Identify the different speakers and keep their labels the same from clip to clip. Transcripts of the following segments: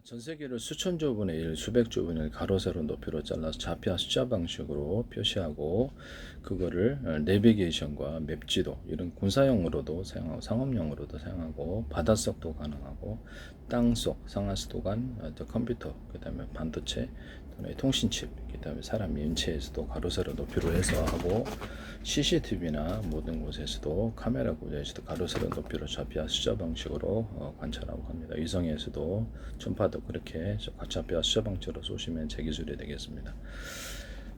Speaker 1: 전 세계를 수천 조분의 1, 수백 조분의 1 가로 세로 높이로 잘라서 좌표 숫자 방식으로 표시하고 그거를 내비게이션과 맵 지도 이런 군사용으로도 사용하고 상업용으로도 사용하고 바닷속도 가능하고 땅속 상하수도관 컴퓨터 그다음에 반도체 통신칩 그다음에 사람 인체에서도 가로 세로 높이로 해서 하고 CCTV나 모든 곳에서도 카메라 구조에서도 가로 세로 높이로 좌표 숫자 방식으로 관찰하고 합니다. 위성에서도 전파도 그렇게 좌표 숫자 방식으로 쏘시면 제 기술이 되겠습니다.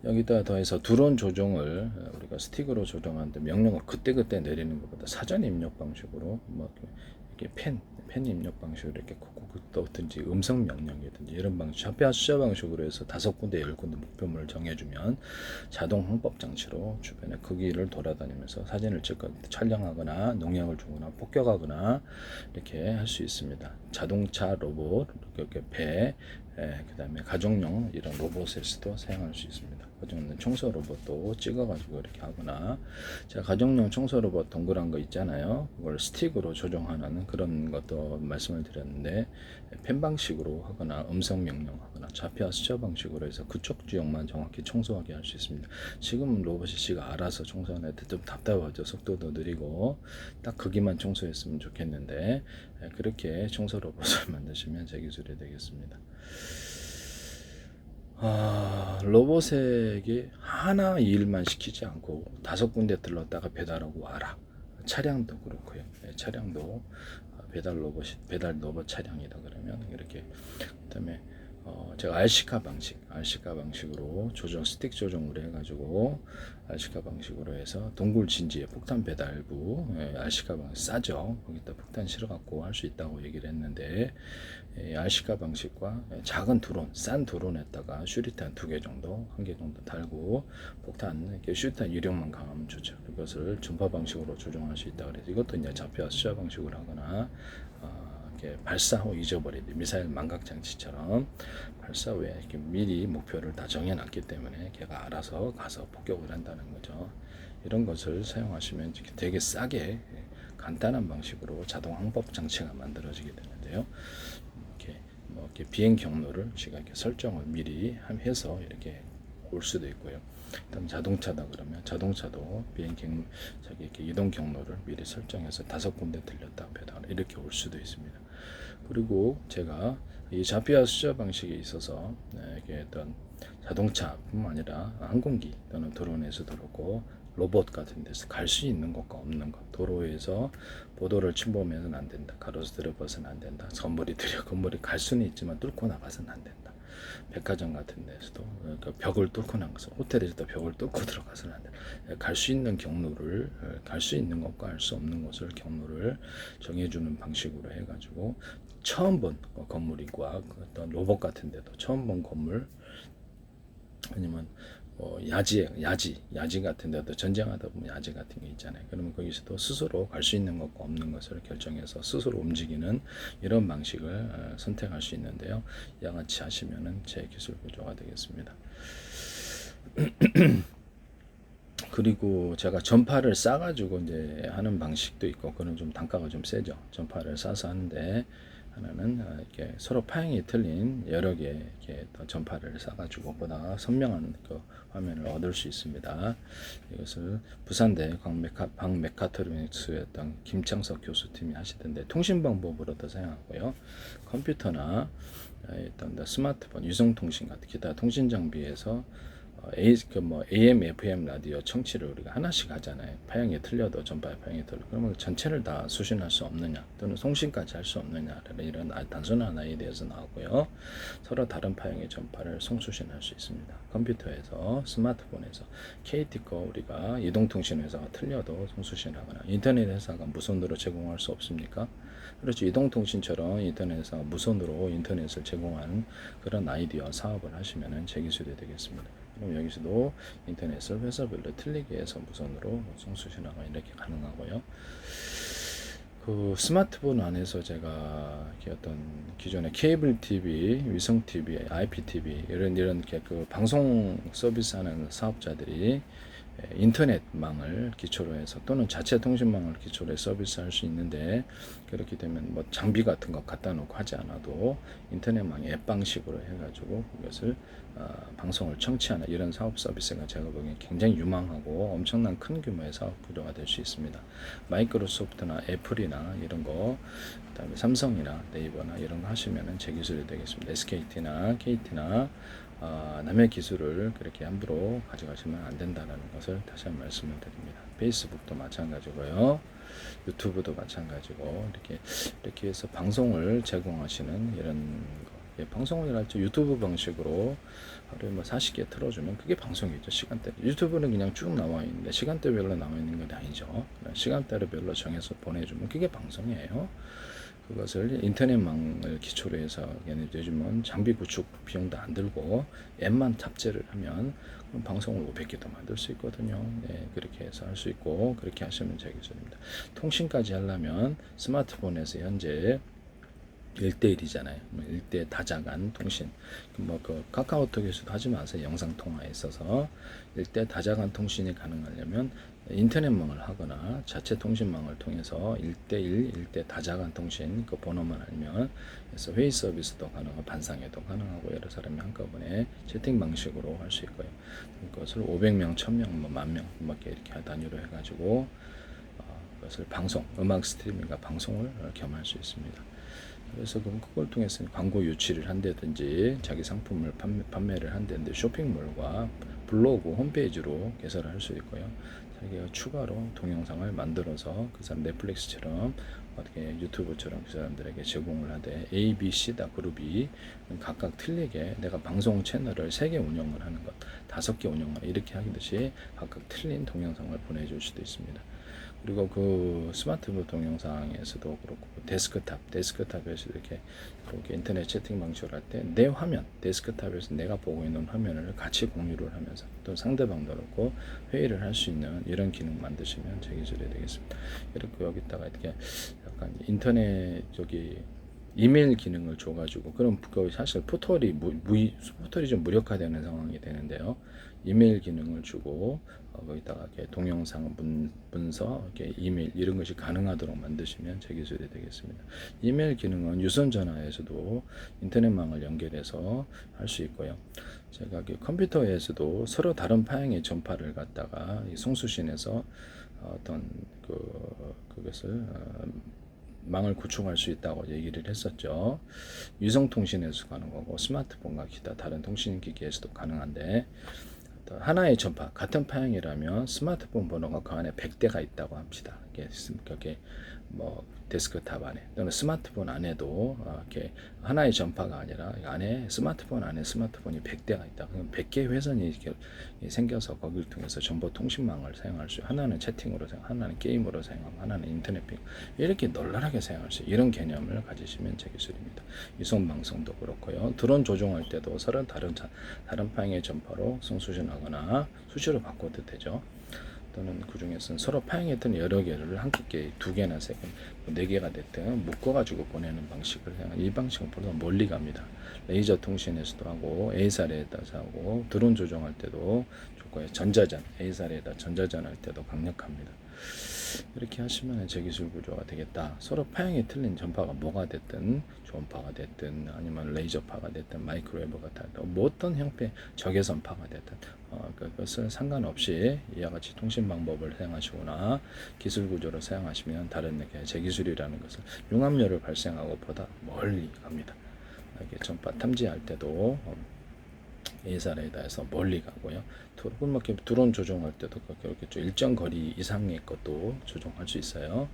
Speaker 1: 여기다 더해서 드론 조종을 우리가 스틱으로 조정하는데 명령을 그때그때 내리는 것보다 사전 입력 방식으로 뭐 이렇게 펜 입력 방식으로 이렇게 콕콕 떠든지 음성 명령이든지 이런 방식 좌표 숫자 방식으로 해서 5군데 10군데 목표물을 정해주면 자동 항법 장치로 주변의 크기를 돌아다니면서 사진을 찍고 촬영하거나 농약을 주거나 폭격하거나 이렇게 할 수 있습니다. 자동차 로봇 이렇게 배 그 다음에 가정용 이런 로봇에서도 사용할 수 있습니다. 가정용 청소 로봇도 찍어가지고 이렇게 하거나 제가 가정용 청소 로봇 동그란 거 있잖아요. 그걸 스틱으로 조정하는 그런 것도 말씀을 드렸는데 펜 방식으로 하거나 음성 명령하거나 좌표 숫자 방식으로 해서 그쪽 지역만 정확히 청소하게 할 수 있습니다. 지금은 로봇이 지가 알아서 청소하는데 좀 답답하죠. 속도도 느리고 딱 거기만 청소했으면 좋겠는데 그렇게 청소 로봇을 만드시면 제 기술이 되겠습니다. 로봇에게 하나 일만 시키지 않고 5군데 들렀다가 배달하고 와라. 차량도 그렇고요. 차량도 배달 로봇 차량이다 그러면 이렇게 그다음에 제가 RC카 방식으로 스틱 조정을 해가지고 RC카 방식으로 해서 동굴 진지에 폭탄 배달부 RC카 방식 싸죠. 거기다 폭탄 실어갖고 할 수 있다고 얘기를 했는데 RC카 방식과 작은 드론, 싼 드론에다가 슈리탄 2개 정도, 1개 정도 달고 폭탄 슈리탄 유령만 강하면 좋죠. 그것을 전파 방식으로 조정할 수 있다 그래서 이것도 이제 좌표 숫자 방식으로 하거나 발사 후 잊어버리듯 미사일 망각 장치처럼 발사 후에 이렇게 미리 목표를 다 정해놨기 때문에 걔가 알아서 가서 폭격을 한다는 거죠. 이런 것을 사용하시면 되게 싸게 간단한 방식으로 자동 항법 장치가 만들어지게 되는데요. 이렇게 비행 경로를 제가 이렇게 설정을 미리 해서 이렇게 올 수도 있고요. 그다음 자동차다 그러면 자동차도 이렇게 이동 경로를 미리 설정해서 5군데 들렸다 배달 이렇게 올 수도 있습니다. 그리고 제가 이 좌표 숫자 방식에 있어서 이게 어떤 자동차뿐만 아니라 항공기 또는 드론에서도 그렇고 로봇 같은 데서 갈 수 있는 것과 없는 것 도로에서 보도를 침범해서는 안 된다. 가로수 들어봐서는 안 된다. 건물이 갈 수는 있지만 뚫고 나가서는 안 된다. 백화점 같은 데서도 벽을 뚫고 나가서 호텔에서도 벽을 뚫고 들어가서는 안 된다. 갈 수 있는 경로를 갈 수 있는 것과 할 수 없는 것을 경로를 정해주는 방식으로 해가지고 처음 본 건물이과 어떤 로봇 같은 데도 처음 본 건물 아니면 야지 같은 데도 전쟁하다 보면 야지 같은 게 있잖아요. 그러면 거기서도 스스로 갈 수 있는 것과 없는 것을 결정해서 스스로 움직이는 이런 방식을 선택할 수 있는데요. 양아치 하시면은 제 기술 구조가 되겠습니다. 그리고 제가 전파를 싸가지고 이제 하는 방식도 있고, 그건 좀 단가가 좀 세죠. 전파를 싸서 하는데, 하나는 이렇게 서로 파형이 틀린 여러 개 이렇게 전파를 싸가지고 보다 선명한 그 화면을 얻을 수 있습니다. 이것을 부산대 광메카트로닉스였던 김창석 교수팀이 하시던데 통신 방법으로도 사용하고요. 컴퓨터나 일단 스마트폰, 유성통신 같은 기타 통신 장비에서 AM, FM 라디오 청취를 우리가 하나씩 하잖아요. 파형이 틀려도 전파의 파형이 틀려. 그러면 전체를 다 수신할 수 없느냐, 또는 송신까지 할 수 없느냐, 이런 단순한 아이디어에서 나오고요. 서로 다른 파형의 전파를 송수신할 수 있습니다. 컴퓨터에서, 스마트폰에서, KT 거 우리가 이동통신 회사가 틀려도 송수신하거나, 인터넷 회사가 무선으로 제공할 수 없습니까? 그렇죠. 이동통신처럼 인터넷 회사가 무선으로 인터넷을 제공하는 그런 아이디어 사업을 하시면은 제 기술이 되겠습니다. 그럼 여기서도 인터넷을 회사별로 틀리게 해서 무선으로 송수신화가 이렇게 가능하고요. 그 스마트폰 안에서 제가 어떤 기존의 케이블 TV, 위성 TV, IPTV 이런 이렇게 그 방송 서비스하는 사업자들이 인터넷망을 기초로 해서 또는 자체 통신망을 기초로 해서 서비스할 수 있는데, 그렇게 되면 뭐 장비 같은 거 갖다 놓고 하지 않아도 인터넷망 앱 방식으로 해가지고 그것을 방송을 청취하는 이런 사업 서비스가 제가 보기엔 굉장히 유망하고 엄청난 큰 규모의 사업 구조가 될 수 있습니다. 마이크로소프트나 애플이나 이런 거, 그다음에 삼성이나 네이버나 이런 거 하시면은 제 기술이 되겠습니다. SKT나 KT나 남의 기술을 그렇게 함부로 가져가시면 안 된다는 것을 다시 한번 말씀을 드립니다. 페이스북도 마찬가지고요. 유튜브도 마찬가지고 이렇게 해서 방송을 제공하시는 이런 거. 예, 방송을 할때 유튜브 방식으로 하루에 뭐 40개 틀어주면 그게 방송이죠. 시간대. 유튜브는 그냥 쭉 나와 있는데 시간대별로 나와 있는 건 아니죠. 시간대별로 정해서 보내주면 그게 방송이에요. 그것을 인터넷망을 기초로 해서 요즘은 장비 구축 비용도 안 들고 앱만 탑재를 하면 방송을 500개도 만들 수 있거든요. 네, 그렇게 해서 할 수 있고 그렇게 하시면 제 기술입니다. 통신까지 하려면 스마트폰에서 현재 1대1이잖아요. 1대 다자간 통신. 그 카카오톡에서도 하지 마세요. 영상 통화에 있어서 1대 다자간 통신이 가능하려면 인터넷망을 하거나 자체 통신망을 통해서 1대1, 1대 다자간 통신 그 번호만 알면 그래서 회의 서비스도 가능하고 반상회도 가능하고 여러 사람이 한꺼번에 채팅 방식으로 할 수 있고요. 그것을 500명, 1000명, 뭐 10,000명 이렇게 단위로 해가지고 그것을 방송, 음악 스트리밍과 방송을 겸할 수 있습니다. 그래서 그걸 통해서 광고 유치를 한다든지 자기 상품을 판매를 한다든지 쇼핑몰과 블로그 홈페이지로 개설할 수 있고요. 자기가 추가로 동영상을 만들어서 그 사람 넷플릭스처럼 어떻게 유튜브처럼 그 사람들에게 제공을 하되 A, B, C다 그룹이 각각 틀리게 내가 방송 채널을 3개 운영을 하는 것, 5개 운영을 이렇게 하듯이 각각 틀린 동영상을 보내줄 수도 있습니다. 그리고 그 스마트폰 동영상에서도 그렇고 데스크탑에서 이렇게 인터넷 채팅 방식으로 할 때 내 화면 데스크탑에서 내가 보고 있는 화면을 같이 공유를 하면서 또 상대방도 그렇고 회의를 할 수 있는 이런 기능 만드시면 제 기술이 되겠습니다. 이렇게 여기다가 이렇게 약간 인터넷 이메일 기능을 줘가지고 그럼 사실 포털이 좀 무력화되는 상황이 되는데요. 이메일 기능을 주고 거기다가 이렇게 동영상 문서 이렇게 이메일 이런 것이 가능하도록 만드시면 제 기술이 되겠습니다. 이메일 기능은 유선 전화에서도 인터넷망을 연결해서 할 수 있고요. 제가 컴퓨터에서도 서로 다른 파형의 전파를 갖다가 송수신해서 어떤 그것을 망을 구축할 수 있다고 얘기를 했었죠. 위성통신에서 가는 거고 스마트폰과 기타 다른 통신기기에서도 가능한데 하나의 전파 같은 파형이라면 스마트폰 번호가 그 안에 100대가 있다고 합시다. 이게 뭐 데스크탑 안에 또는 스마트폰 안에도 이렇게 하나의 전파가 아니라 안에 스마트폰 안에 스마트폰이 100대가 있다. 그럼 100개의 회선이 이렇게 생겨서 거기를 통해서 정보 통신망을 사용할 수, 하나는 채팅으로 사용, 하나는 게임으로 사용하고, 하나는 인터넷 이렇게 널널하게 사용할 수 이런 개념을 가지시면 제 기술입니다. 위성 방송도 그렇고요. 드론 조종할 때도 서로 다른 파형의 전파로 송수신하거나 수시로 바꿔도 되죠. 또는 그 중에서는 서로 파행했던 여러 개를 한꺼번에 2개나 3개, 4개가 됐든 묶어가지고 보내는 방식을 이 방식은 보다 멀리 갑니다. 레이저 통신에서도 하고 A사례에다가 하고 드론 조종할 때도 좋고요. 전자전 A사례에다 전자전 할 때도 강력합니다. 이렇게 하시면 제 기술 구조가 되겠다. 서로 파형이 틀린 전파가 뭐가 됐든 초음파가 됐든 아니면 레이저파가 됐든 마이크로웨브가 됐든 뭐 어떤 형태의 적외선파가 됐든 그것은 상관없이 이와 같이 통신 방법을 사용하시거나 기술 구조를 사용하시면 다른 제 기술이라는 것은 융합열을 발생하고 보다 멀리 갑니다. 이렇게 전파 탐지할 때도 A사례에서 멀리 가고요. 드론 조종할 때도 그렇게 일정 거리 이상의 것도 조종할 수 있어요.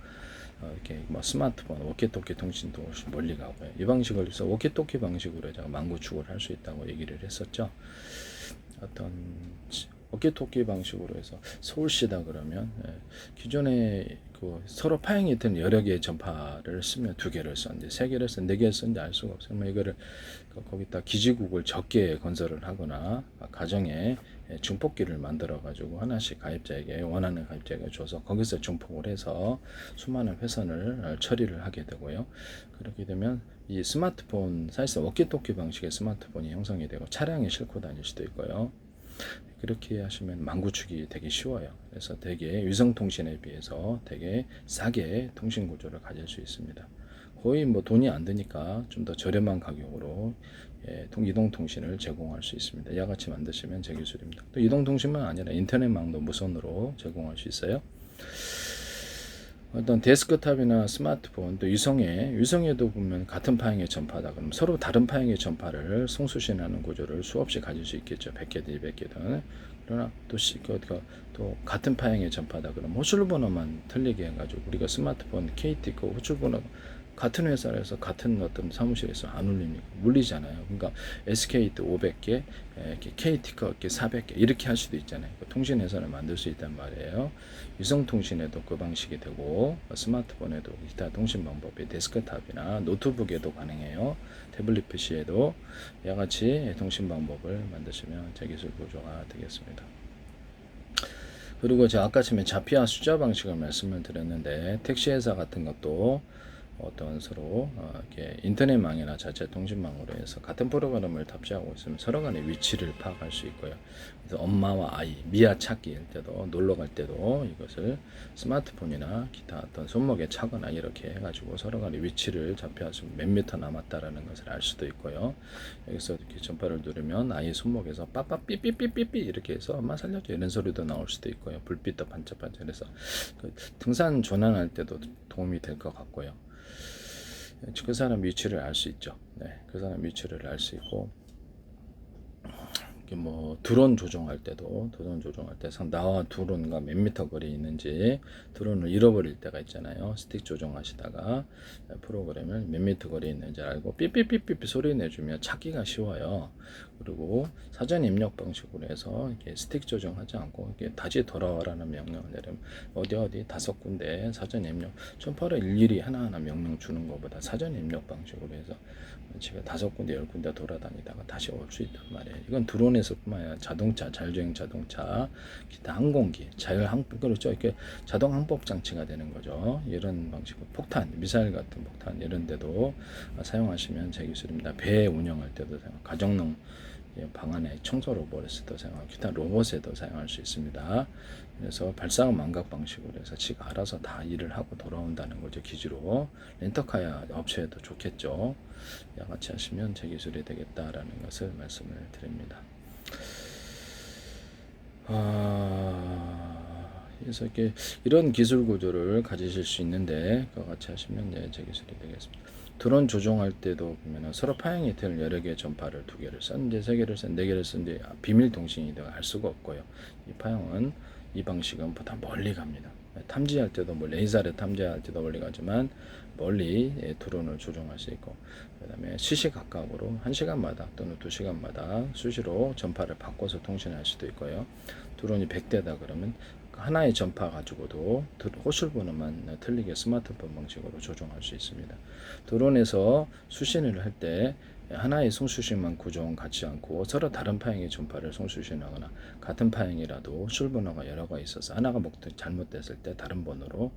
Speaker 1: 이렇게 뭐 스마트폰, 워키토키 통신도 훨씬 멀리 가고요. 이 방식을 해서 워키토키 방식으로 제가 망구축을 할 수 있다고 얘기를 했었죠. 어떤 워키토키 방식으로 해서 서울시다 그러면 기존에 서로 파행이 있던 여러 개의 전파를 쓰면 2개를 썼는데 3개를 썼는데 4개를 썼는데 알 수가 없어요. 이거를 거기다 기지국을 적게 건설을 하거나 가정에 중폭기를 만들어 가지고 하나씩 가입자에게 원하는 가입자에게 줘서 거기서 중폭을 해서 수많은 회선을 처리를 하게 되고요. 그렇게 되면 이 스마트폰 사실상 워키토키 방식의 스마트폰이 형성이 되고 차량에 싣고 다닐 수도 있고요. 그렇게 하시면 망구축이 되게 쉬워요. 그래서 되게 위성통신에 비해서 되게 싸게 통신 구조를 가질 수 있습니다. 거의 뭐 돈이 안 드니까 좀 더 저렴한 가격으로 이동통신을 제공할 수 있습니다. 이와같이 만드시면 제 기술입니다. 또 이동통신만 아니라 인터넷망도 무선으로 제공할 수 있어요. 어떤 데스크탑이나 스마트폰 또 위성에도 보면 같은 파형의 전파다 그러면 서로 다른 파형의 전파를 송수신하는 구조를 수없이 가질 수 있겠죠. 100개든 200개든. 그러나 또 같은 파형의 전파다 그러면 호출 번호만 틀리게 해가지고 우리가 스마트폰 KT 거 호출 번호 같은 회사에서 같은 어떤 사무실에서 안 울립니까? 물리잖아요. 그러니까 SK도 500개, KT가 400개 이렇게 할 수도 있잖아요. 통신 회선을 만들 수 있단 말이에요. 위성통신에도 그 방식이 되고 스마트폰에도 기타 통신 방법이 데스크탑이나 노트북에도 가능해요. 태블릿 PC에도 이와 같이 통신 방법을 만드시면 제기술 구조가 되겠습니다. 그리고 제가 아까 전에 자피아 숫자 방식을 말씀을 드렸는데 택시회사 같은 것도 어떤 서로 이렇게 인터넷망이나 자체 통신망으로 해서 같은 프로그램을 탑재하고 있으면 서로 간의 위치를 파악할 수 있고요. 그래서 엄마와 아이, 미아 찾기일 때도 놀러 갈 때도 이것을 스마트폰이나 기타 어떤 손목에 차거나 이렇게 해가지고 서로 간의 위치를 잡혀서 몇 미터 남았다라는 것을 알 수도 있고요. 여기서 이렇게 전파를 누르면 아이 손목에서 빠빠 삐삐삐삐삐 이렇게 해서 엄마 살려줘 이런 소리도 나올 수도 있고요. 불빛도 반짝반짝해서 그 등산 전환할 때도 도움이 될 것 같고요. 그 사람 위치를 알 수 있죠. 네, 그 사람 위치를 알 수 있고, 뭐 드론 조종할 때도 나와 드론과 몇 미터 거리에 있는지 드론을 잃어버릴 때가 있잖아요. 스틱 조종하시다가 프로그램을 몇 미터 거리에 있는지 알고 삐삐삐삐 소리 내주면 찾기가 쉬워요. 그리고 사전 입력 방식으로 해서 이렇게 스틱 조정하지 않고 이렇게 다시 돌아와라는 명령을 내리면 어디 5군데 사전 입력 전파를 일일이 하나하나 명령 주는 것보다 사전 입력 방식으로 해서 제가 5군데 10군데 돌아다니다가 다시 올 수 있단 말이에요. 이건 드론에서뿐만 아니라 자동차, 자율주행 자동차, 기타 항공기, 그렇죠. 이렇게 자동 항법 장치가 되는 거죠. 이런 방식으로 폭탄, 미사일 같은 폭탄 이런 데도 사용하시면 제 기술입니다. 배 운영할 때도 사용, 가정용 방 안에 청소 로봇에서도 사용하고 기타 로봇에도 사용할 수 있습니다. 그래서 발사형 망각 방식으로 해서 지가 알아서 다 일을 하고 돌아온다는 거죠. 기지로 렌터카 업체에도 좋겠죠. 이와 같이 하시면 제 기술이 되겠다라는 것을 말씀을 드립니다. 그래서 이렇게 이런 기술 구조를 가지실 수 있는데 그와 같이 하시면 제 기술이 되겠습니다. 드론 조종할 때도 보면 서로 파형이 될 여러 개의 전파를 2개를 썼는지 3개를 썼는지 4개를 썼는지 비밀 통신이 되어 할 수가 없고요. 이 파형은 이 방식은 보다 멀리 갑니다. 탐지할 때도 뭐 레이저를 탐지할 때도 멀리 가지만 멀리 드론을 조종할 수 있고 그다음에 시시각각으로 1시간마다 또는 2시간마다 수시로 전파를 바꿔서 통신할 수도 있고요. 드론이 100대다 그러면 하나의 전파 가지고도 호출 번호만 틀리게 스마트폰 방식으로 조종할 수 있습니다. 드론에서 수신을 할 때 하나의 송수신만 구조는 같지 않고 서로 다른 파형의 전파를 송수신하거나 같은 파형이라도 호출 번호가 여러 가 있어서 하나가 잘못됐을 때 다른 번호로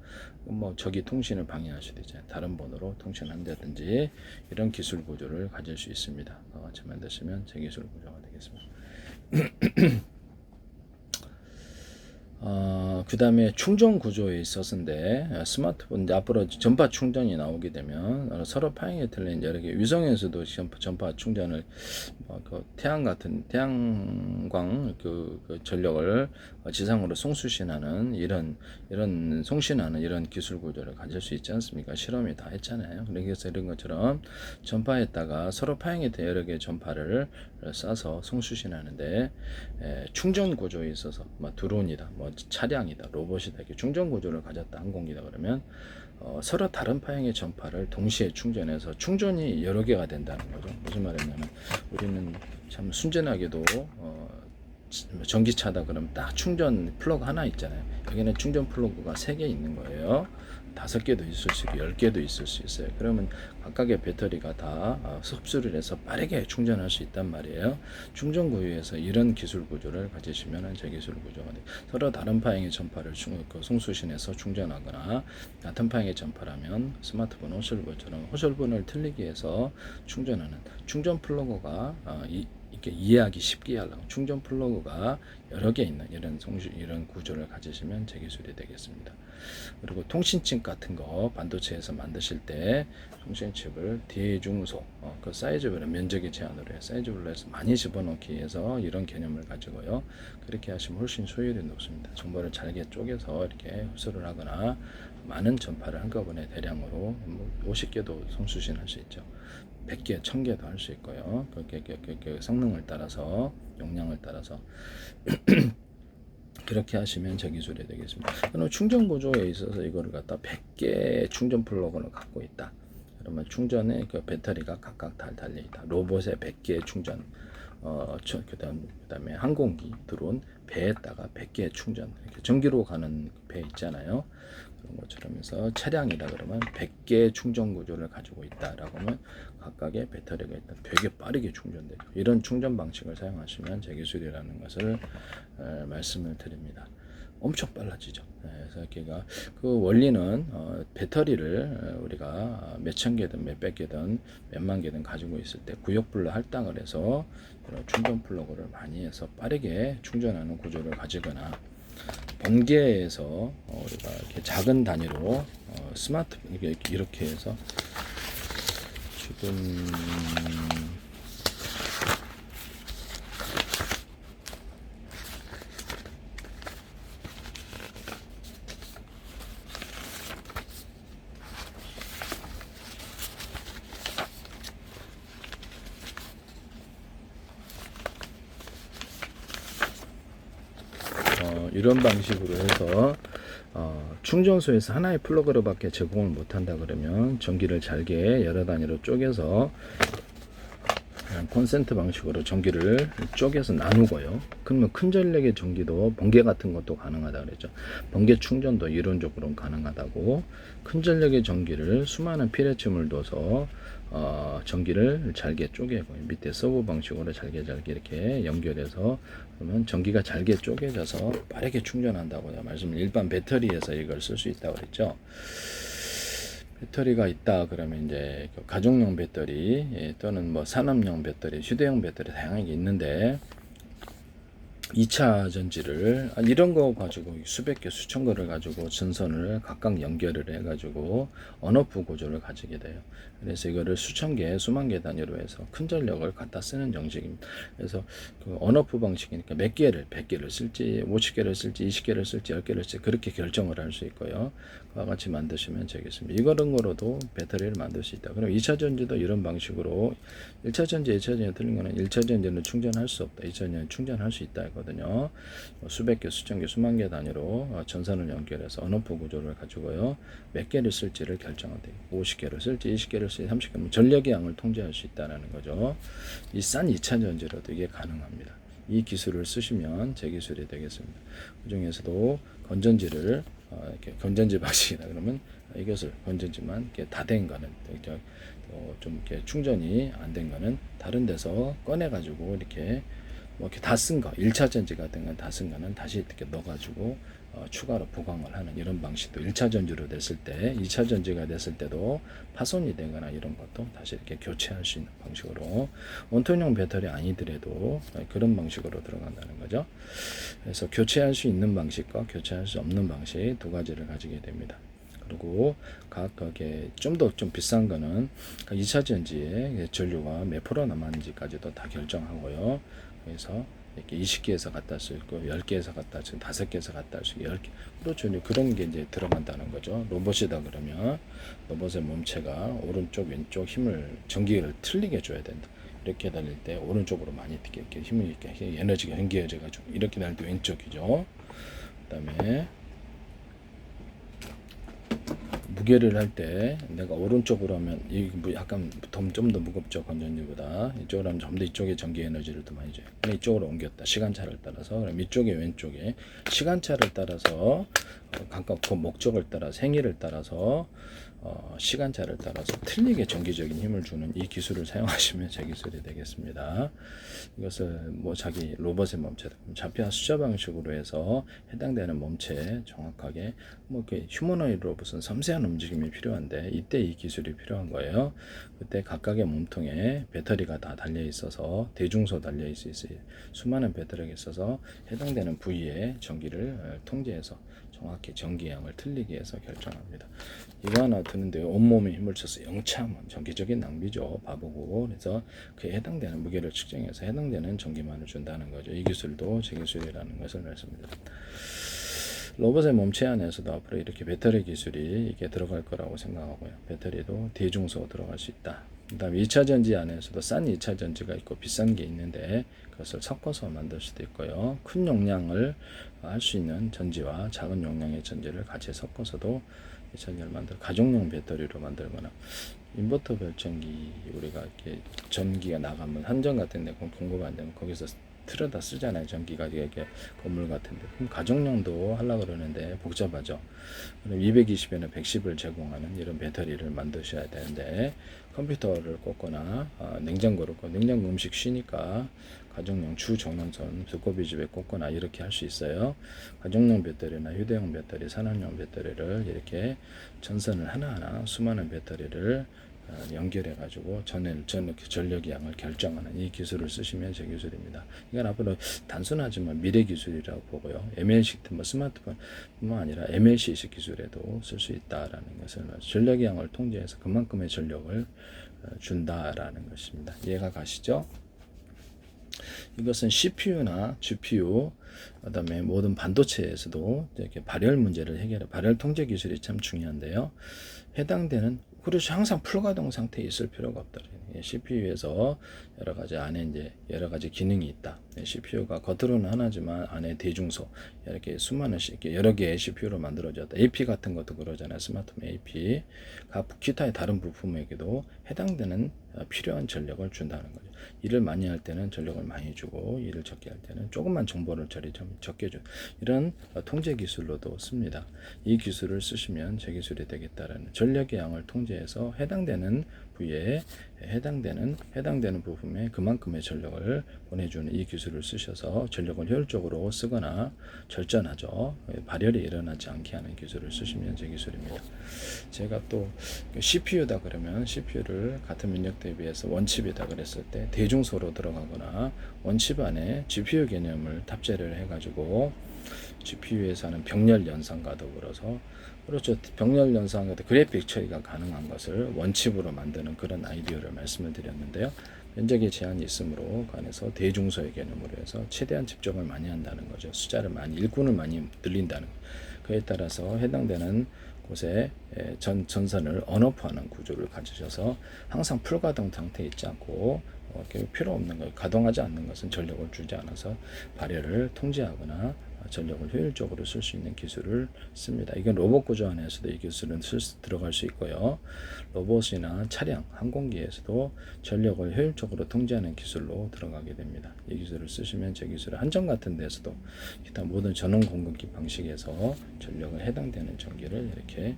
Speaker 1: 뭐 저기 통신을 방해할 수도 있잖아요. 다른 번호로 통신한다든지 이런 기술 구조를 가질 수 있습니다. 같이 만드시면 제 기술 구조가 되겠습니다. 그 다음에 충전 구조에 있어서인데 스마트폰 앞으로 전파 충전이 나오게 되면 서로 파형이 틀린 여러 개 위성에서도 전파 충전을 그 태양광 그 전력을 지상으로 송수신하는 이런 송신하는 이런 기술 구조를 가질 수 있지 않습니까? 실험이 다 했잖아요. 그래서 이런 것처럼 전파에다가 서로 파형이 된 여러 개의 전파를 쏴서 송수신하는데 충전 구조에 있어서 뭐 드론이다, 뭐 차량이다, 로봇이다 이렇게 충전 구조를 가졌다 항공기다 그러면 서로 다른 파형의 전파를 동시에 충전해서 충전이 여러 개가 된다는 거죠. 무슨 말이냐면 우리는 참 순전하게도 전기차다 그러면 딱 충전 플러그 하나 있잖아요. 여기는 충전 플러그가 3개 있는 거예요. 5개도 있을 수 있고 10개도 있을 수 있어요. 그러면 각각의 배터리가 다 흡수를 해서 빠르게 충전할 수 있단 말이에요. 충전 구조에서 이런 기술 구조를 가지시면 제 기술 구조가 돼요. 서로 다른 파형의 전파를 송수신해서 충전하거나 같은 파형의 전파라면 스마트폰 호출본처럼 호출본을 틀리게 해서 충전하는 충전 플러그가 이렇게 이해하기 쉽게 하려고 충전 플러그가 여러 개 있는 이런 구조를 가지시면 제 기술이 되겠습니다. 그리고 통신칩 같은 거 반도체에서 만드실 때 통신칩을 대중소 그 사이즈별로 면적의 제한으로 사이즈별로 해서 많이 집어넣기 위해서 이런 개념을 가지고요. 그렇게 하시면 훨씬 효율이 높습니다. 정보를 잘게 쪼개서 이렇게 흡수를 하거나 많은 전파를 한꺼번에 대량으로 50개도 송수신할 수 있죠. 100개, 1000개도 할 수 있고요. 그 성능을 따라서 용량을 따라서 그렇게 하시면 저 기술이 되겠습니다. 그럼 충전 구조에 있어서 이거를 갖다 100개의 충전 플러그를 갖고 있다. 그러면 충전에 그 배터리가 각각 다 달려 있다. 로봇에 100개의 충전, 그다음에 항공기, 드론, 배에다가 100개의 충전, 이렇게 전기로 가는 배 있잖아요. 그런 것처럼 해서 차량이다 그러면 100개의 충전 구조를 가지고 있다라고 하면 각각의 배터리가 있다. 되게 빠르게 충전되죠. 이런 충전 방식을 사용하시면 제 기술이라는 것을 말씀을 드립니다. 엄청 빨라지죠. 그래서 걔가 그 원리는 배터리를 우리가 몇천 개든 몇백 개든 몇만 개든 가지고 있을 때 구역별로 할당을 해서 충전 플러그를 많이 해서 빠르게 충전하는 구조를 가지거나 번개에서 우리가 이렇게 작은 단위로 스마트 이렇게 해서 지금 이런 방식으로 해서 충전소에서 하나의 플러그로밖에 제공을 못한다 그러면 전기를 잘게 여러 단위로 쪼개서 콘센트 방식으로 전기를 쪼개서 나누고요. 그러면 큰 전력의 전기도 번개 같은 것도 가능하다 그랬죠. 번개 충전도 이론적으로는 가능하다고. 큰 전력의 전기를 수많은 피레침을 둬서 전기를 잘게 쪼개고 밑에 서버 방식으로 잘게 이렇게 연결해서 그러면 전기가 잘게 쪼개져서 빠르게 충전한다고요. 말씀 일반 배터리에서 이걸 쓸 수 있다고 그랬죠. 배터리가 있다 그러면 이제 가정용 배터리 또는 뭐 산업용 배터리, 휴대용 배터리 다양하게 있는데 2차 전지를 이런 거 가지고 수백 개 수천 개를 가지고 전선을 각각 연결을 해 가지고 언오프 구조를 가지게 돼요. 그래서 이거를 수천 개 수만 개 단위로 해서 큰 전력을 갖다 쓰는 형식입니다. 그래서 그 언오프 방식이니까 몇 개를 100개를 쓸지 50개를 쓸지 20개를 쓸지 10개를 쓸지 그렇게 결정을 할 수 있고요. 그와 같이 만드시면 되겠습니다. 이런 거로도 배터리를 만들 수 있다. 그럼 2차 전지도 이런 방식으로 1차 전지, 2차 전지 틀린 거는 1차 전지는 충전할 수 없다. 2차 전지는 충전할 수 있다 거든요. 수백 개, 수천 개, 수만 개 단위로 전선을 연결해서 언오프 구조를 가지고요. 몇 개를 쓸지를 결정하되 50개를 쓸지 20개를 쓸지 30개 전력의 양을 통제할 수 있다는 거죠. 이 싼 2차 전지로도 이게 가능합니다. 이 기술을 쓰시면 제 기술이 되겠습니다. 그 중에서도 건전지를 이렇게 건전지 방식이다 그러면 이것을 건전지만 이렇게 다 된 거는 좀 이렇게 충전이 안 된 거는 다른 데서 꺼내 가지고 이렇게 뭐 이렇게 다 쓴 거 1차 전지 같은 건 다 쓴 거는 다시 이렇게 넣어 가지고 추가로 보강을 하는 이런 방식도 1차 전지로 됐을 때 2차 전지가 됐을 때도 파손이 되거나 이런 것도 다시 이렇게 교체할 수 있는 방식으로 원톤형 배터리 아니더라도 그런 방식으로 들어간다는 거죠. 그래서 교체할 수 있는 방식과 교체할 수 없는 방식 두 가지를 가지게 됩니다. 그리고 각 거기에 좀 더 좀 비싼 거는 2차 전지의 전류가 몇 프로 남았는지까지도 다 결정하고요. 그래서 이렇게 20개에서 갖다 쓸 거, 10개에서 갖다 쓸, 5개에서 갖다 쓸 10개. 그렇죠. 그런 게 이제 들어간다는 거죠. 로봇이다 그러면 로봇의 몸체가 오른쪽, 왼쪽 힘을 전기를 틀리게 줘야 된다. 이렇게 달릴 때 오른쪽으로 많이 이렇게 힘을 이렇게 에너지가 연기해져 가지고 이렇게 달릴 때 왼쪽이죠. 그다음에 무게를 할 때 내가 오른쪽으로 하면 이 약간 좀 더 무겁죠. 건전지보다 이쪽으로 하면 좀 더 이쪽에 전기 에너지를 더 많이 줘요. 근데 이쪽으로 옮겼다. 시간차를 따라서 그럼 이쪽에 왼쪽에 시간차를 따라서 각각 그 목적을 따라 생일을 따라서 시간차를 따라서 틀리게 전기적인 힘을 주는 이 기술을 사용하시면 제 기술이 되겠습니다. 이것을 뭐 자기 로봇의 몸체, 좌표와 숫자 방식으로 해서 해당되는 몸체에 정확하게 뭐 이렇게 휴머노이드 로봇은 섬세한 움직임이 필요한데 이때 이 기술이 필요한 거예요. 그때 각각의 몸통에 배터리가 다 달려 있어서 대중소 달려 있어요. 수많은 배터리가 있어서 해당되는 부위에 전기를 통제해서 정확히 전기량을 틀리게 해서 결정합니다. 이거 하나 드는데 온몸에 힘을 써서 영참 전기적인 낭비죠. 바보고. 그래서 그에 해당되는 무게를 측정해서 해당되는 전기만을 준다는 거죠. 이 기술도 제 기술이라는 것을 말씀드립니다. 로봇의 몸체 안에서도 앞으로 이렇게 배터리 기술이 이게 들어갈 거라고 생각하고요. 배터리도 대중소 들어갈 수 있다. 그 다음에 2차 전지 안에서도 싼 2차 전지가 있고 비싼 게 있는데 그것을 섞어서 만들 수도 있고요. 큰 용량을 할 수 있는 전지와 작은 용량의 전지를 같이 섞어서도 2차 전지를 만들 가정용 배터리로 만들거나 인버터 발전기 우리가 이렇게 전기가 나가면 한전 같은 데 공급 안 되면 거기서 틀어다 쓰잖아요. 전기가 이게 건물 같은데 그럼 가정용도 하려고 그러는데 복잡하죠. 그럼 220에는 110을 제공하는 이런 배터리를 만드셔야 되는데 컴퓨터를 꽂거나 냉장고를 꽂고 냉장고 음식 쉬니까 가정용 주전원선 두꺼비 집에 꽂거나 이렇게 할 수 있어요. 가정용 배터리나 휴대용 배터리, 산업용 배터리를 이렇게 전선을 하나하나 수많은 배터리를 연결해 가지고 전력 양을 결정하는 이 기술을 쓰시면 제 기술입니다. 이건 앞으로 단순하지만 미래 기술이라고 보고요. MLC 뭐 스마트폰뿐만 아니라 MLC식 기술에도 쓸 수 있다라는 것을 전력 양을 통제해서 그만큼의 전력을 준다라는 것입니다. 이해가 가시죠? 이것은 CPU나 GPU, 그다음에 모든 반도체에서도 이렇게 발열 문제를 발열 통제 기술이 참 중요한데요. 해당되는 그래서 항상 풀가동 상태에 있을 필요가 없다. CPU에서 여러 가지 안에 이제 여러 가지 기능이 있다. CPU가 겉으로는 하나지만 안에 대중소 이렇게 수많은 여러 개의 CPU로 만들어졌다. AP 같은 것도 그러잖아요. 스마트폰 AP. 기타의 다른 부품에게도 해당되는 필요한 전력을 준다는 거죠. 일을 많이 할 때는 전력을 많이 주고 일을 적게 할 때는 조금만 정보를 좀 적게 줘. 이런 통제 기술로도 씁니다. 이 기술을 쓰시면 제 기술이 되겠다라는 전력의 양을 통제해서 해당되는 부위에 해당되는 부품에 그만큼의 전력을 보내주는 이 기술을 쓰셔서 전력을 효율적으로 쓰거나 절전하죠. 발열이 일어나지 않게 하는 기술을 쓰시면 제 기술입니다. 제가 또 CPU다 그러면 CPU를 같은 면적 대비해서 원칩이다 그랬을 때 대중소로 들어가거나 원칩 안에 GPU 개념을 탑재를 해가지고 GPU에서 하는 병렬 연산과 더불어서 그렇죠. 병렬 연산과 그래픽 처리가 가능한 것을 원칩으로 만드는 그런 아이디어를 말씀을 드렸는데요. 면적의 제한이 있으므로 관해서 대중소의 개념으로 해서 최대한 집중을 많이 한다는 거죠. 숫자를 많이 일꾼을 많이 늘린다는 거. 그에 따라서 해당되는 곳에 전선을 언오프하는 구조를 가지셔서 항상 풀가동 상태에 있지 않고 필요 없는 것, 가동하지 않는 것은 전력을 주지 않아서 발열을 통제하거나 전력을 효율적으로 쓸 수 있는 기술을 씁니다. 이건 로봇 구조 안에서도 이 기술은 들어갈 수 있고요. 로봇이나 차량, 항공기에서도 전력을 효율적으로 통제하는 기술로 들어가게 됩니다. 이 기술을 쓰시면 제 기술을 한전 같은 데서도 기타 모든 전원 공급기 방식에서 전력을 해당되는 전기를 이렇게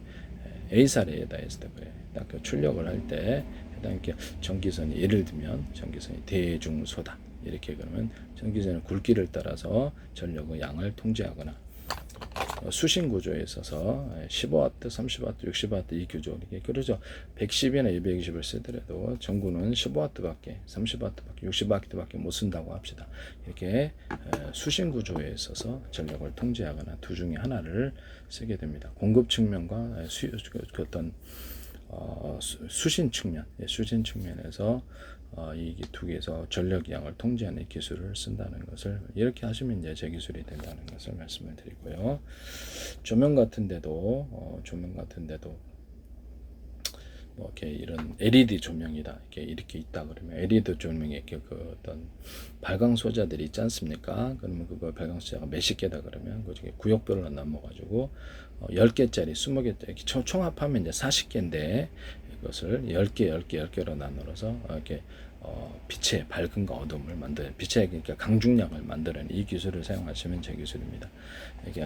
Speaker 1: A사례에다 했을 때 딱 그 출력을 할 때 해당 전기선이 예를 들면 전기선이 대중소다. 이렇게 그러면 전기선의 굵기를 따라서 전력의 양을 통제하거나 수신 구조에 있어서 15W, 30W, 60W 이 구조 이렇게 그러죠. 110이나 220을 쓰더라도 전구는 15W밖에, 30W밖에, 60W밖에 못 쓴다고 합시다. 이렇게 수신 구조에 있어서 전력을 통제하거나 둘 중에 하나를 쓰게 됩니다. 공급 측면과 어떤 수신 측면에서 이 두 개에서 전력 양을 통제하는 기술을 쓴다는 것을 이렇게 하시면 이제 제 기술이 된다는 것을 말씀을 드리고요. 조명 같은데도 뭐 이렇게 이런 LED 조명이다 이렇게 있다 그러면 LED 조명에 이렇게 그 어떤 발광 소자들이 있지 않습니까? 그러면 그거 발광 소자가 몇십 개다 그러면 그 중에 구역별로 나눠가지고 10개짜리, 20개짜리 총합하면 이제 40개인데 이것을 10개로 나눠서 이렇게 빛의 밝음과 어둠을 빛의 그러니까 강중량을 만드는 이 기술을 사용하시면 제 기술입니다.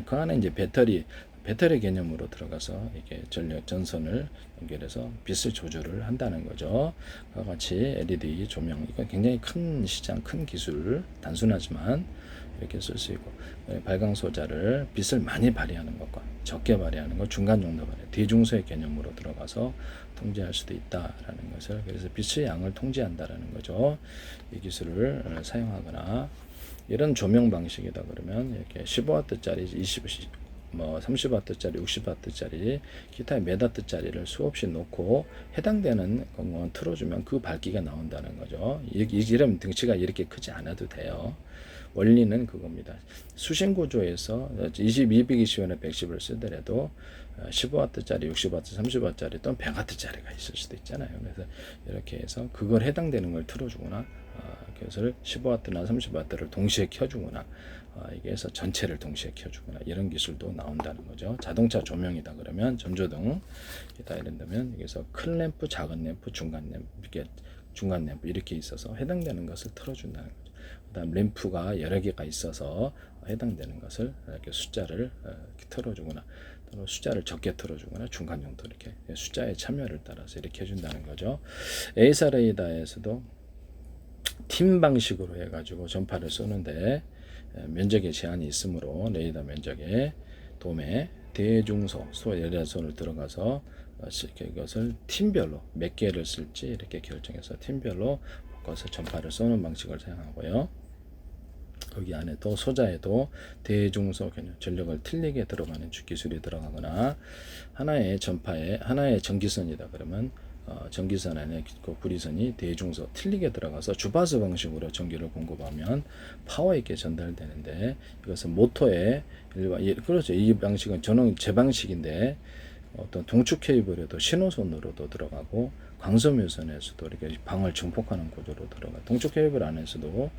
Speaker 1: 그 안에 이제 배터리 배터리 개념으로 들어가서 이게 전선을 연결해서 빛을 조절을 한다는 거죠. 그와 같이 LED 조명, 이건 굉장히 큰 시장, 큰 기술, 단순하지만 이렇게 쓸 수 있고, 발광 소자를 빛을 많이 발휘하는 것과 적게 발휘하는 것, 중간 정도 발휘, 대중소의 개념으로 들어가서 통제할 수도 있다라는 것을, 그래서 빛의 양을 통제한다라는 거죠. 이 기술을 사용하거나, 이런 조명 방식이다 그러면 이렇게 15W짜리 30W짜리 60W짜리 기타의 몇 W짜리를 수없이 놓고 해당되는 공간 틀어주면 그 밝기가 나온다는 거죠. 이런 등치가 이렇게 크지 않아도 돼요. 원리는 그겁니다. 수신 구조에서 220원에 110을 쓰더라도 15W짜리, 60W, 30W짜리 또는 100W짜리가 있을 수도 있잖아요. 그래서 이렇게 해서 그걸 해당되는 걸 틀어주거나, 그것을 15W나 30W를 동시에 켜주거나, 이게 해서 전체를 동시에 켜주거나, 이런 기술도 나온다는 거죠. 자동차 조명이다 그러면 전조등 이다 이런다면 여기서 큰 램프, 작은 램프, 중간 램프, 이렇게 중간 램프 이렇게 있어서 해당되는 것을 틀어준다는 거죠. 그다음 램프가 여러 개가 있어서 해당되는 것을 이렇게 숫자를 이렇게 틀어주거나, 또는 숫자를 적게 틀어주거나, 중간 정도 이렇게 숫자의 참여를 따라서 이렇게 해준다는 거죠. 에이사 레이더에서도 팀 방식으로 해가지고 전파를 쏘는데 면적에 제한이 있으므로 레이더 면적에 도매, 대중소, 소열연선을 들어가서 이것을 팀별로 몇 개를 쓸지 이렇게 결정해서 팀별로 바꿔서 전파를 쏘는 방식을 사용하고요. 거기 안에도 소자에도 대중소 개념, 전력을 틀리게 들어가는 기술이 들어가거나, 하나의 전파에 하나의 전기선이다 그러면 전기선 안에 그 구리선이 대중소 틀리게 들어가서 주파수 방식으로 전기를 공급하면 파워 있게 전달되는데, 이것은 모터에 그렇죠. 이 방식은 전원 제 방식인데 어떤 동축 케이블에도 신호선으로도 들어가고, 광섬유선에서도 이렇게 방을 증폭하는 구조로 들어가. 동축 케이블 안에서도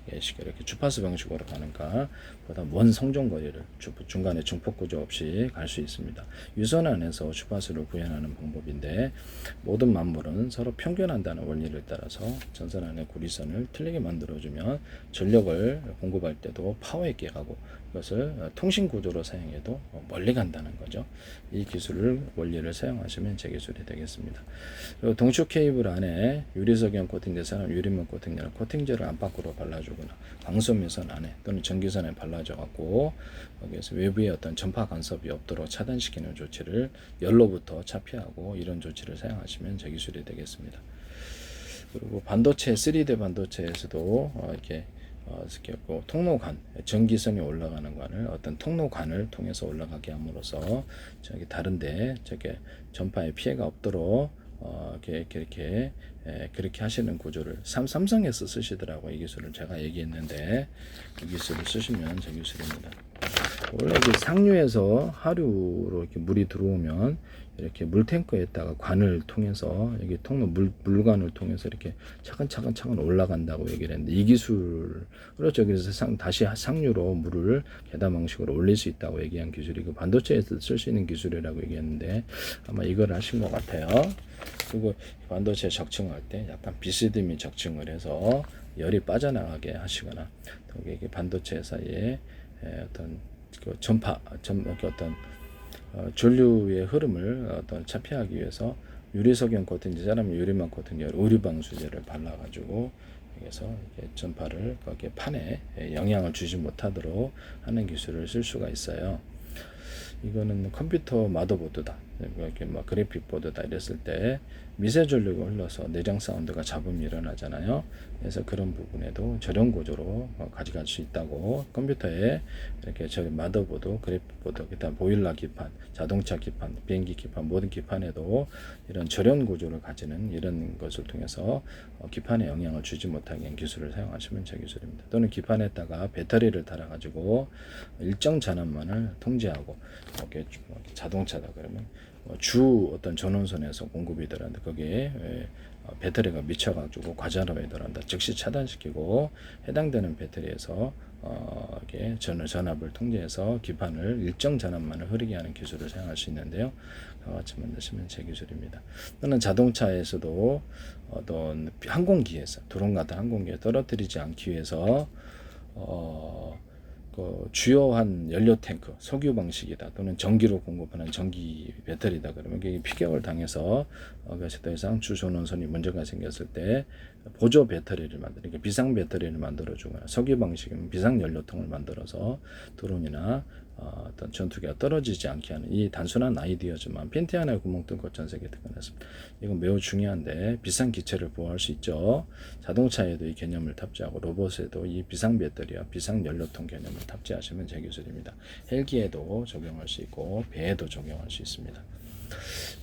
Speaker 1: 이렇게 주파수 방식으로 가는가 보다 먼 성종거리를 중간에 증폭 구조 없이 갈 수 있습니다. 유선 안에서 주파수를 구현하는 방법인데, 모든 만물은 서로 평균한다는 원리를 따라서 전선 안에 구리선을 틀리게 만들어주면 전력을 공급할 때도 파워 있게 가고, 이것을 통신 구조로 사용해도 멀리 간다는 거죠. 이 기술을 원리를 사용하시면 제 기술이 되겠습니다. 그리고 동축 케이블 안에 유리석연 코팅된 사람 유리면 코팅제나 코팅제를 안팎으로 발라주거나, 광섬유선 안에 또는 전기선에 발라줘 갖고 여기에서 외부에 어떤 전파 간섭이 없도록 차단시키는 조치를 열로부터 차피하고, 이런 조치를 사용하시면 제 기술이 되겠습니다. 그리고 반도체 3D 반도체에서도 이렇게 통로관, 전기선이 올라가는 관을 어떤 통로관을 통해서 올라가게 함으로써 저기 다른데 저게 전파에 피해가 없도록 그렇게 하시는 구조를 삼성에서 쓰시더라고. 이 기술을 제가 얘기했는데 이 기술을 쓰시면 저 기술입니다. 원래 상류에서 하류로 이렇게 물이 들어오면 이렇게 물탱크에다가 관을 통해서 여기 통로 물관을 통해서 이렇게 차근차근 올라간다고 얘기를 했는데, 이 기술 그렇죠. 그래서 다시 상류로 물을 계단 방식으로 올릴 수 있다고 얘기한 기술이 그 반도체에서 쓸 수 있는 기술이라고 얘기했는데, 아마 이걸 하신 것 같아요. 그리고 반도체 적층할 때 약간 비스듬히 적층을 해서 열이 빠져나가게 하시거나, 또 이게 반도체 사이에 어떤 그 어떤 전류의 흐름을 어떤 차피하기 위해서 유리석연 코팅제, 사람 유리막 코팅제, 의류방수제를 발라가지고 여기서 전파를 거기에 판에 영향을 주지 못하도록 하는 기술을 쓸 수가 있어요. 이거는 컴퓨터 마더보드다, 이렇게 그래픽 보드다 이랬을 때 미세 전류가 흘러서 내장 사운드가 잡음이 일어나잖아요. 그래서 그런 부분에도 저렴 구조로 가져갈 수 있다고, 컴퓨터에 이렇게 저기 마더보드, 그래픽 보드, 그다음 보일러 기판, 자동차 기판, 비행기 기판, 모든 기판에도 이런 저렴 구조를 가지는 이런 것을 통해서 기판에 영향을 주지 못하게 하는 기술을 사용하시면 제 기술입니다. 또는 기판에다가 배터리를 달아가지고 일정 전압만을 통제하고, 이렇게 자동차다 그러면 주 어떤 전원선에서 공급이 들어간다. 거기에 배터리가 미쳐가지고 과전압이 들어간다. 즉시 차단시키고 해당되는 배터리에서 이렇게 전압을 통제해서 기판을 일정 전압만을 흐르게 하는 기술을 사용할 수 있는데요. 같이 만드시면 제 기술입니다. 또는 자동차에서도 어떤 항공기에서 드론 같은 항공기에 떨어뜨리지 않기 위해서 그 주요한 연료 탱크, 석유 방식이다 또는 전기로 공급하는 전기 배터리다 그러면 이게 피격을 당해서 그것이 더 이상 주 전원선이 문제가 생겼을 때 보조 배터리를 만드는 비상 배터리를 만들어주거나 석유 방식은 비상 연료통을 만들어서 드론이나 어떤 전투기가 떨어지지 않게 하는 이 단순한 아이디어지만 팬티 하나에 구멍 뚫고 전 세계에 접근했습니다. 이건 매우 중요한데 비상 기체를 보호할 수 있죠. 자동차에도 이 개념을 탑재하고 로봇에도 이 비상 배터리와 비상 연료통 개념을 탑재하시면 제 기술입니다. 헬기에도 적용할 수 있고 배에도 적용할 수 있습니다.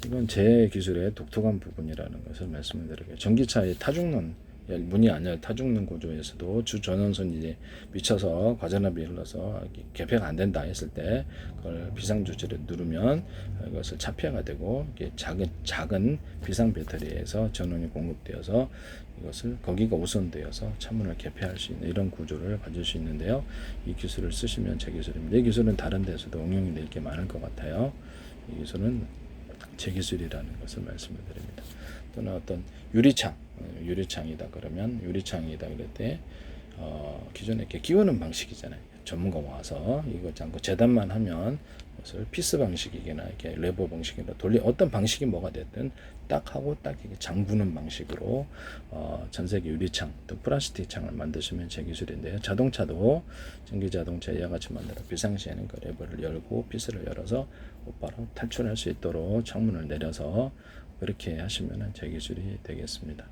Speaker 1: 이건 제 기술의 독특한 부분이라는 것을 말씀을 드리고요. 전기차의 타죽는 문이 아니라 타죽는 구조에서도 주 전원선이 이제 미쳐서 과전압이 흘러서 개폐가 안 된다 했을 때 그걸 비상조치를 누르면 이것을 차폐가 되고 이게 작은 비상 배터리에서 전원이 공급되어서 이것을 거기가 우선되어서 차문을 개폐할 수 있는 이런 구조를 가질 수 있는데요. 이 기술을 쓰시면 제 기술입니다. 이 기술은 다른 데서도 응용이 될 게 많을 것 같아요. 이 기술은 제 기술이라는 것을 말씀을 드립니다. 또는 어떤 유리창이다 그러면 유리창이다 그럴 때 기존에 이렇게 끼우는 방식이잖아요. 전문가가 와서 이거 잠깐 재단만 하면 그것을 피스 방식이거나 이렇게 레버 방식이나 어떤 방식이 뭐가 됐든 딱 하고 딱 이렇게 잠그는 방식으로 전 세계 유리창 또 플라스틱 창을 만드시면 제 기술인데요. 자동차도 전기 자동차 이와 같이 만들어 비상시에는 그 레버를 열고 피스를 열어서 곧바로 탈출할 수 있도록 창문을 내려서 그렇게 하시면 제 기술이 되겠습니다.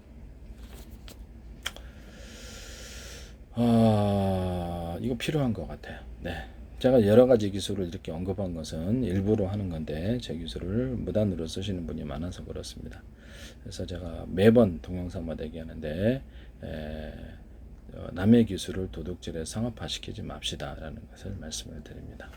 Speaker 1: 이거 필요한 것 같아요. 네. 제가 여러 가지 기술을 이렇게 언급한 것은 일부러 하는 건데 제 기술을 무단으로 쓰시는 분이 많아서 그렇습니다. 그래서 제가 매번 동영상마다 얘기하는데 남의 기술을 도둑질에 상업화시키지 맙시다라는 것을 말씀을 드립니다.